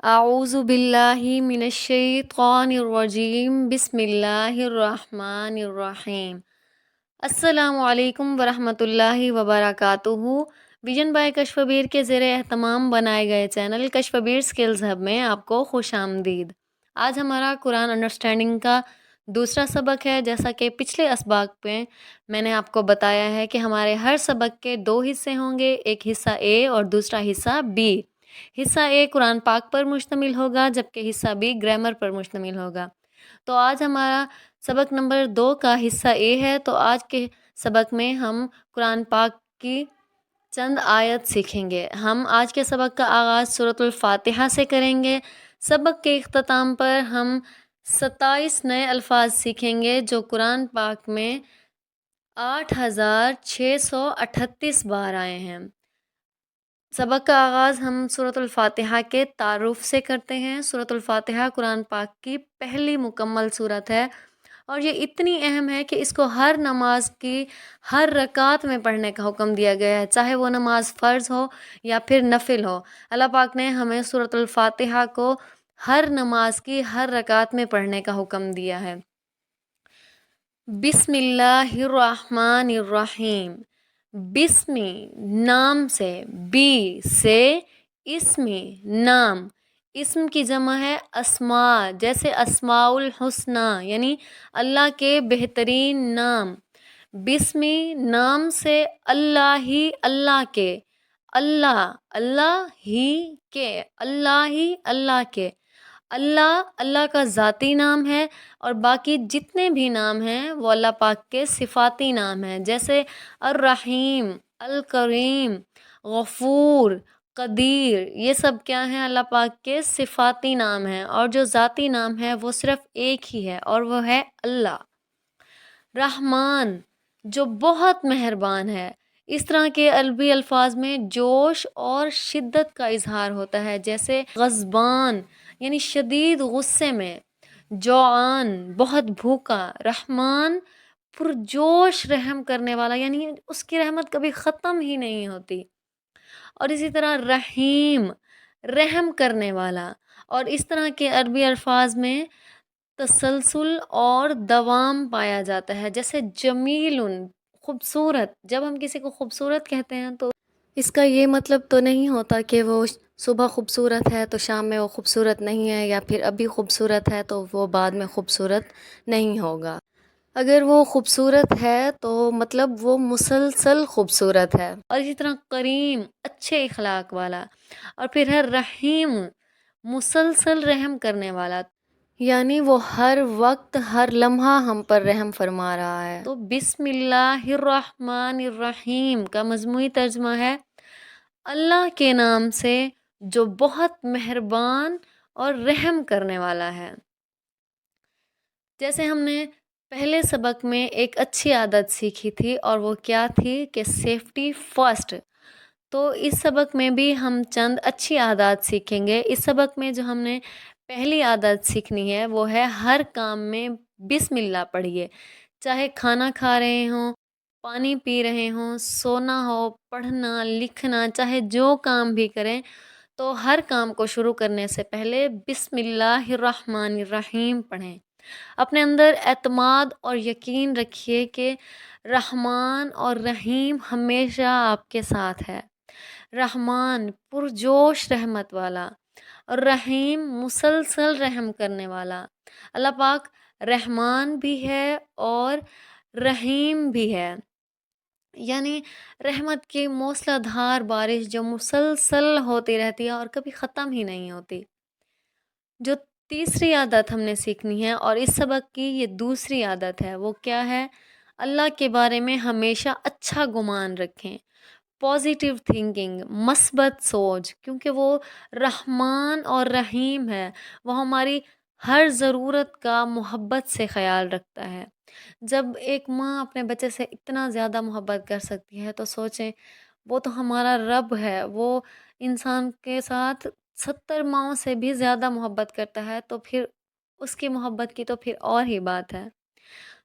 اعوذ باللہ من الشیطان الرجیم بسم اللہ الرحمن الرحیم۔ السلام علیکم ورحمۃ اللہ وبرکاتہ۔ ویژن بائی کشفبیر کے زیر اہتمام بنائے گئے چینل کشفبیر اسکلز ہب میں آپ کو خوش آمدید۔ آج ہمارا قرآن انڈرسٹینڈنگ کا دوسرا سبق ہے۔ جیسا کہ پچھلے اسباق پہ میں نے آپ کو بتایا ہے کہ ہمارے ہر سبق کے دو حصے ہوں گے، ایک حصہ اے اور دوسرا حصہ بی۔ حصہ اے قرآن پاک پر مشتمل ہوگا جبکہ حصہ بی گرامر پر مشتمل ہوگا۔ تو آج ہمارا سبق نمبر 2 کا حصہ اے ہے۔ تو آج کے سبق میں ہم قرآن پاک کی چند آیت سیکھیں گے۔ ہم آج کے سبق کا آغاز سورۃ الفاتحہ سے کریں گے۔ سبق کے اختتام پر ہم 27 نئے الفاظ سیکھیں گے جو قرآن پاک میں 8638 بار آئے ہیں۔ سبق کا آغاز ہم سورۃ الفاتحہ کے تعارف سے کرتے ہیں۔ سورۃ الفاتحہ قرآن پاک کی پہلی مکمل سورت ہے اور یہ اتنی اہم ہے کہ اس کو ہر نماز کی ہر رکعت میں پڑھنے کا حکم دیا گیا ہے، چاہے وہ نماز فرض ہو یا پھر نفل ہو۔ اللہ پاک نے ہمیں سورۃ الفاتحہ کو ہر نماز کی ہر رکعت میں پڑھنے کا حکم دیا ہے۔ بسم اللہ الرحمن الرحیم۔ بسمی نام سے، بی سے اسمی نام، اسم کی جمع ہے اسماء، جیسے اسماء الحسنہ یعنی اللہ کے بہترین نام۔ بسمی نام سے، اللہ ہی اللہ کے، اللہ اللہ ہی کے، اللہ ہی اللہ کے۔ اللہ اللہ کا ذاتی نام ہے اور باقی جتنے بھی نام ہیں وہ اللہ پاک کے صفاتی نام ہیں، جیسے الرحیم، الکریم، غفور، قدیر۔ یہ سب کیا ہیں؟ اللہ پاک کے صفاتی نام ہیں، اور جو ذاتی نام ہے وہ صرف ایک ہی ہے اور وہ ہے اللہ۔ رحمان، جو بہت مہربان ہے۔ اس طرح کے عربی الفاظ میں جوش اور شدت کا اظہار ہوتا ہے، جیسے غضبان یعنی شدید غصے میں، جوعان بہت بھوکا، رحمان پرجوش رحم کرنے والا، یعنی اس کی رحمت کبھی ختم ہی نہیں ہوتی۔ اور اسی طرح رحیم رحم کرنے والا۔ اور اس طرح کے عربی الفاظ میں تسلسل اور دوام پایا جاتا ہے، جیسے جمیل خوبصورت۔ جب ہم کسی کو خوبصورت کہتے ہیں تو اس کا یہ مطلب تو نہیں ہوتا کہ وہ صبح خوبصورت ہے تو شام میں وہ خوبصورت نہیں ہے، یا پھر ابھی خوبصورت ہے تو وہ بعد میں خوبصورت نہیں ہوگا۔ اگر وہ خوبصورت ہے تو مطلب وہ مسلسل خوبصورت ہے۔ اور اسی طرح کریم اچھے اخلاق والا، اور پھر ہے رحیم مسلسل رحم کرنے والا، یعنی وہ ہر وقت ہر لمحہ ہم پر رحم فرما رہا ہے۔ تو بسم اللہ الرحمن الرحیم کا مجموعی ترجمہ ہے اللہ کے نام سے جو بہت مہربان اور رحم کرنے والا ہے۔ جیسے ہم نے پہلے سبق میں ایک اچھی عادت سیکھی تھی اور وہ کیا تھی کہ سیفٹی فرسٹ، تو اس سبق میں بھی ہم چند اچھی عادات سیکھیں گے۔ اس سبق میں جو ہم نے پہلی عادت سیکھنی ہے وہ ہے ہر کام میں بسم اللہ پڑھیے، چاہے کھانا کھا رہے ہوں، پانی پی رہے ہوں، سونا ہو، پڑھنا لکھنا، چاہے جو کام بھی کریں تو ہر کام کو شروع کرنے سے پہلے بسم اللہ الرحمن الرحیم پڑھیں۔ اپنے اندر اعتماد اور یقین رکھیے کہ رحمان اور رحیم ہمیشہ آپ کے ساتھ ہے۔ رحمان پرجوش رحمت والا اور رحیم مسلسل رحم کرنے والا۔ اللہ پاک رحمان بھی ہے اور رحیم بھی ہے، یعنی رحمت کی موسلا دھار بارش جو مسلسل ہوتی رہتی ہے اور کبھی ختم ہی نہیں ہوتی۔ جو تیسری عادت ہم نے سیکھنی ہے اور اس سبق کی یہ دوسری عادت ہے، وہ کیا ہے؟ اللہ کے بارے میں ہمیشہ اچھا گمان رکھیں، پازیٹیو تھنکنگ، مثبت سوچ، کیونکہ وہ رحمان اور رحیم ہے۔ وہ ہماری ہر ضرورت کا محبت سے خیال رکھتا ہے۔ جب ایک ماں اپنے بچے سے اتنا زیادہ محبت کر سکتی ہے تو سوچیں وہ تو ہمارا رب ہے، وہ انسان کے ساتھ 70 ماؤں سے بھی زیادہ محبت کرتا ہے، تو پھر اس کی محبت کی تو پھر اور ہی بات ہے۔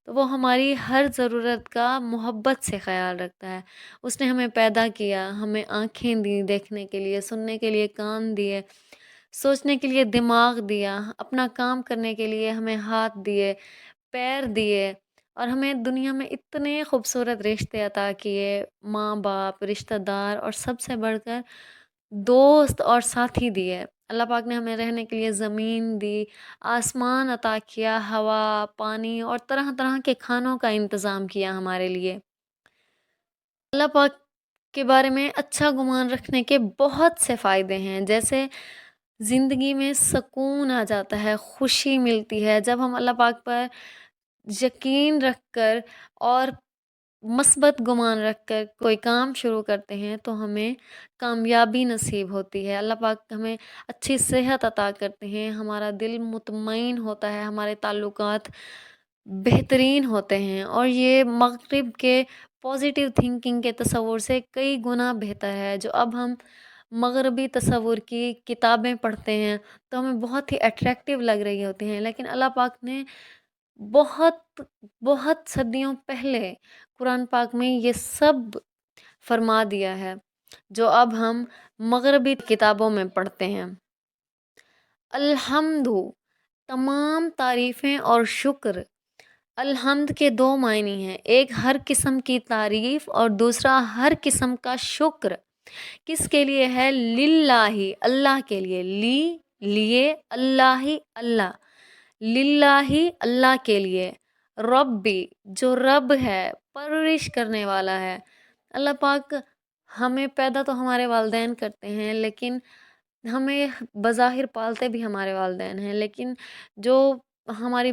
تو وہ ہماری ہر ضرورت کا محبت سے خیال رکھتا ہے۔ اس نے ہمیں پیدا کیا، ہمیں آنکھیں دی دیکھنے کے لیے، سننے کے لیے کان دیے، سوچنے کے لیے دماغ دیا، اپنا کام کرنے کے لیے ہمیں ہاتھ دیے، پیر دیے، اور ہمیں دنیا میں اتنے خوبصورت رشتے عطا کیے، ماں باپ، رشتہ دار، اور سب سے بڑھ کر دوست اور ساتھی دیے۔ اللہ پاک نے ہمیں رہنے کے لیے زمین دی، آسمان عطا کیا، ہوا، پانی اور طرح طرح کے کھانوں کا انتظام کیا ہمارے لیے۔ اللہ پاک کے بارے میں اچھا گمان رکھنے کے بہت سے فائدے ہیں، جیسے زندگی میں سکون آ جاتا ہے، خوشی ملتی ہے جب ہم اللہ پاک پر یقین رکھ کر اور مثبت گمان رکھ کر کوئی کام شروع کرتے ہیں تو ہمیں کامیابی نصیب ہوتی ہے۔ اللہ پاک ہمیں اچھی صحت عطا کرتے ہیں، ہمارا دل مطمئن ہوتا ہے، ہمارے تعلقات بہترین ہوتے ہیں، اور یہ مغرب کے پازیٹیو تھنکنگ کے تصور سے کئی گنا بہتر ہے۔ جو اب ہم مغربی تصور کی کتابیں پڑھتے ہیں تو ہمیں بہت ہی اٹریکٹیو لگ رہی ہوتی ہیں، لیکن اللہ پاک نے بہت بہت صدیوں پہلے قرآن پاک میں یہ سب فرما دیا ہے جو اب ہم مغربی کتابوں میں پڑھتے ہیں۔ الحمد، تمام تعریفیں اور شکر۔ الحمد کے دو معنی ہیں، ایک ہر قسم کی تعریف اور دوسرا ہر قسم کا شکر۔ کس کے لیے ہے؟ للہ، اللہ کے لیے، لیے، اللہ اللہ، للہ اللہ کے لیے، ربی جو رب ہے، پرورش کرنے والا ہے۔ اللہ پاک ہمیں پیدا تو ہمارے والدین کرتے ہیں، لیکن ہمیں بظاہر پالتے بھی ہمارے والدین ہیں، لیکن جو ہماری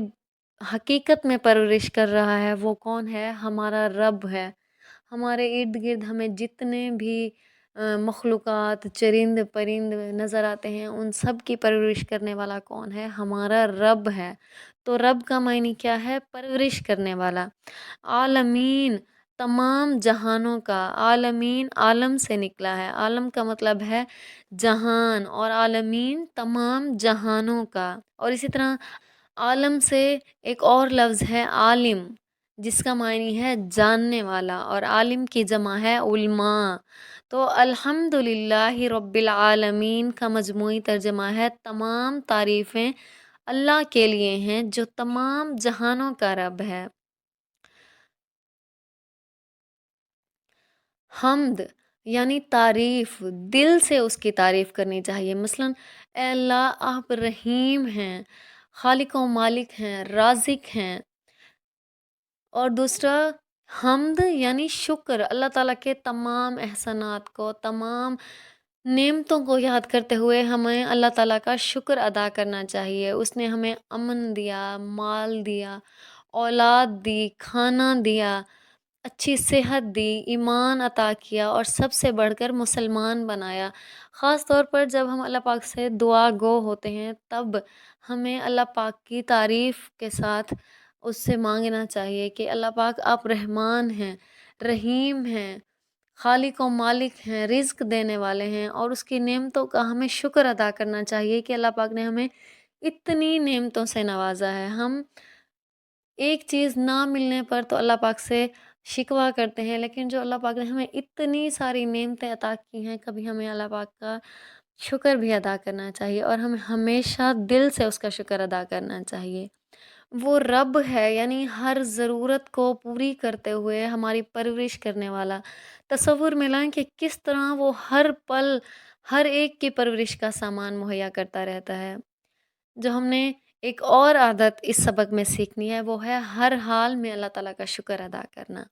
حقیقت میں پرورش کر رہا ہے وہ کون ہے؟ ہمارا رب ہے۔ ہمارے ارد گرد ہمیں جتنے بھی مخلوقات، چرند پرند نظر آتے ہیں، ان سب کی پرورش کرنے والا کون ہے؟ ہمارا رب ہے۔ تو رب کا معنی کیا ہے؟ پرورش کرنے والا۔ عالمین، تمام جہانوں کا، عالمین عالم سے نکلا ہے، عالم کا مطلب ہے جہان، اور عالمین تمام جہانوں کا۔ اور اسی طرح عالم سے ایک اور لفظ ہے عالم، جس کا معنی ہے جاننے والا، اور عالم کی جمع ہے علماء۔ تو الحمدللہ رب العالمین کا مجموعی ترجمہ ہے تمام تعریفیں اللہ کے لیے ہیں جو تمام جہانوں کا رب ہے۔ حمد یعنی تعریف، دل سے اس کی تعریف کرنی چاہیے۔ مثلاً اے اللہ آپ رحیم ہیں، خالق و مالک ہیں، رازق ہیں۔ اور دوسرا حمد یعنی شکر، اللہ تعالیٰ کے تمام احسانات کو، تمام نعمتوں کو یاد کرتے ہوئے ہمیں اللہ تعالیٰ کا شکر ادا کرنا چاہیے۔ اس نے ہمیں امن دیا، مال دیا، اولاد دی، کھانا دیا، اچھی صحت دی، ایمان عطا کیا، اور سب سے بڑھ کر مسلمان بنایا۔ خاص طور پر جب ہم اللہ پاک سے دعا گو ہوتے ہیں تب ہمیں اللہ پاک کی تعریف کے ساتھ اس سے مانگنا چاہیے کہ اللہ پاک آپ رحمان ہیں، رحیم ہیں، خالق و مالک ہیں، رزق دینے والے ہیں، اور اس کی نعمتوں کا ہمیں شکر ادا کرنا چاہیے کہ اللہ پاک نے ہمیں اتنی نعمتوں سے نوازا ہے۔ ہم ایک چیز نہ ملنے پر تو اللہ پاک سے شکوہ کرتے ہیں، لیکن جو اللہ پاک نے ہمیں اتنی ساری نعمتیں عطا کی ہیں، کبھی ہمیں اللہ پاک کا شکر بھی ادا کرنا چاہیے، اور ہمیں ہمیشہ دل سے اس کا شکر ادا کرنا چاہیے۔ وہ رب ہے، یعنی ہر ضرورت کو پوری کرتے ہوئے ہماری پرورش کرنے والا۔ تصور میں لائیں کہ کس طرح وہ ہر پل ہر ایک کی پرورش کا سامان مہیا کرتا رہتا ہے۔ جو ہم نے ایک اور عادت اس سبق میں سیکھنی ہے وہ ہے ہر حال میں اللہ تعالیٰ کا شکر ادا کرنا۔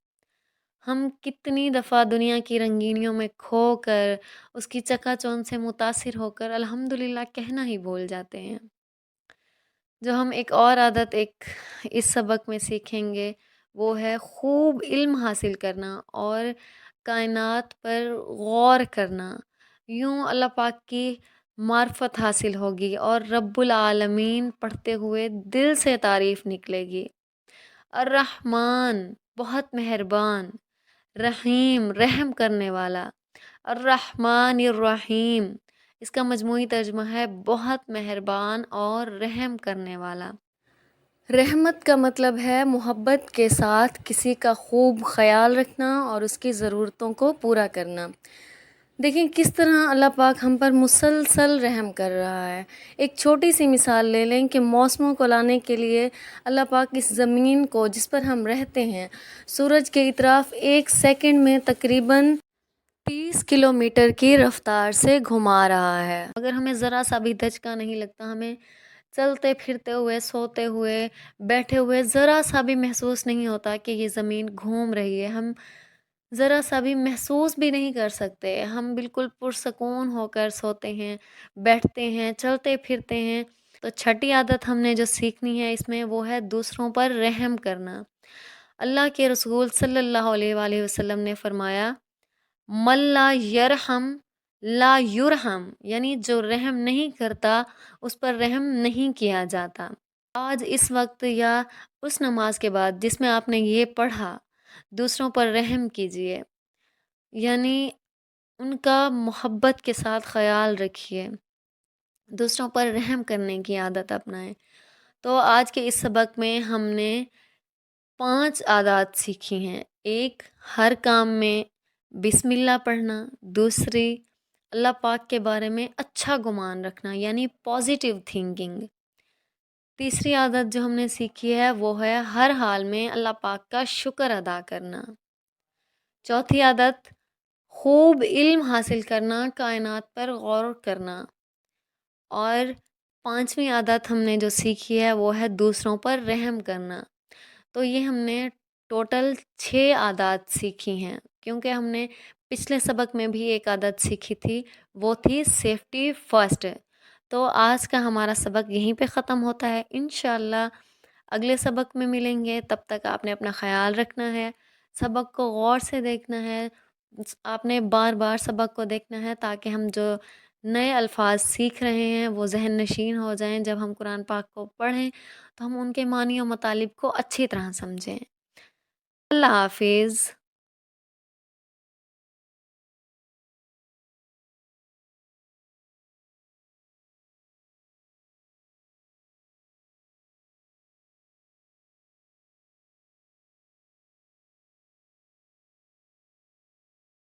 ہم کتنی دفعہ دنیا کی رنگینیوں میں کھو کر، اس کی چکا چوند سے متاثر ہو کر الحمدللہ کہنا ہی بھول جاتے ہیں۔ جو ہم ایک اور عادت اس سبق میں سیکھیں گے وہ ہے خوب علم حاصل کرنا اور کائنات پر غور کرنا۔ یوں اللہ پاک کی معرفت حاصل ہوگی اور رب العالمین پڑھتے ہوئے دل سے تعریف نکلے گی۔ الرحمن بہت مہربان، رحیم رحم کرنے والا، الرحمن الرحیم اس کا مجموعی ترجمہ ہے بہت مہربان اور رحم کرنے والا۔ رحمت کا مطلب ہے محبت کے ساتھ کسی کا خوب خیال رکھنا اور اس کی ضرورتوں کو پورا کرنا۔ دیکھیں کس طرح اللہ پاک ہم پر مسلسل رحم کر رہا ہے۔ ایک چھوٹی سی مثال لے لیں کہ موسموں کو لانے کے لیے اللہ پاک اس زمین کو جس پر ہم رہتے ہیں سورج کے اطراف ایک سیکنڈ میں تقریباً 30 کلومیٹر کی رفتار سے گھما رہا ہے۔ اگر ہمیں ذرا سا بھی دھچکا نہیں لگتا، ہمیں چلتے پھرتے ہوئے، سوتے ہوئے، بیٹھے ہوئے ذرا سا بھی محسوس نہیں ہوتا کہ یہ زمین گھوم رہی ہے، ہم ذرا سا بھی محسوس بھی نہیں کر سکتے، ہم بالکل پرسکون ہو کر سوتے ہیں، بیٹھتے ہیں، چلتے پھرتے ہیں۔ تو چھٹی عادت ہم نے جو سیکھنی ہے اس میں وہ ہے دوسروں پر رحم کرنا۔ اللہ کے رسول صلی اللہ علیہ وآلہ وسلم نے فرمایا من لا یرحم لا یرحم، یعنی جو رحم نہیں کرتا اس پر رحم نہیں کیا جاتا۔ آج اس وقت یا اس نماز کے بعد جس میں آپ نے یہ پڑھا دوسروں پر رحم کیجیے، یعنی ان کا محبت کے ساتھ خیال رکھیے، دوسروں پر رحم کرنے کی عادت اپنائیں۔ تو آج کے اس سبق میں ہم نے 5 عادات سیکھی ہیں۔ ایک، ہر کام میں بسم اللہ پڑھنا۔ دوسری، اللہ پاک کے بارے میں اچھا گمان رکھنا یعنی پازیٹیو تھنکنگ۔ تیسری عادت جو ہم نے سیکھی ہے وہ ہے ہر حال میں اللہ پاک کا شکر ادا کرنا۔ چوتھی عادت خوب علم حاصل کرنا، کائنات پر غور کرنا۔ اور 5ویں عادت ہم نے جو سیکھی ہے وہ ہے دوسروں پر رحم کرنا۔ تو یہ ہم نے ٹوٹل 6 عادات سیکھی ہیں، کیونکہ ہم نے پچھلے سبق میں بھی ایک عادت سیکھی تھی، وہ تھی سیفٹی فرسٹ۔ تو آج کا ہمارا سبق یہیں پہ ختم ہوتا ہے۔ انشاءاللہ اگلے سبق میں ملیں گے، تب تک آپ نے اپنا خیال رکھنا ہے، سبق کو غور سے دیکھنا ہے، آپ نے بار بار سبق کو دیکھنا ہے تاکہ ہم جو نئے الفاظ سیکھ رہے ہیں وہ ذہن نشین ہو جائیں۔ جب ہم قرآن پاک کو پڑھیں تو ہم ان کے معنی و مطالب کو اچھی طرح سمجھیں۔ اللہ حافظ۔